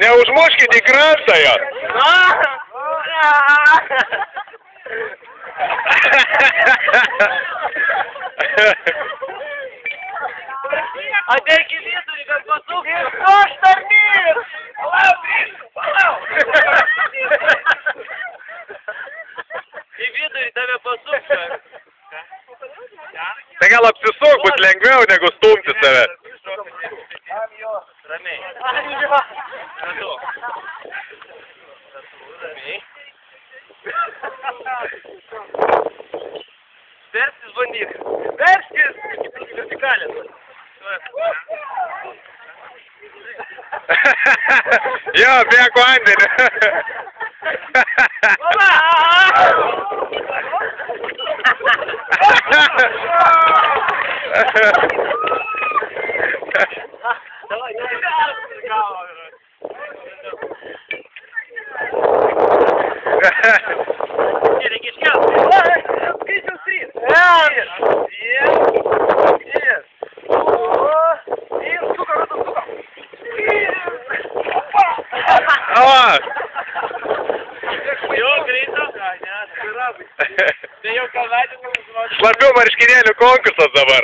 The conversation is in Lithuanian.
Neužmuškit į krantą jo. Ateik į vidurį, kad pasukti. Aš tarnys! Palauk! Į vidurį tave pasukti. Tai gal apsisuk, bus lengviau negu stumti save. Ramiai. Ratu. Ramiai. Verskis bandyk. Verskis! Vertikalės. Jo, bėg vandenį. Reikia iškelti. Skaičiaus 3. Jo, greito. Tai jau kavadį. Šlapių marškinėlių konkursas dabar.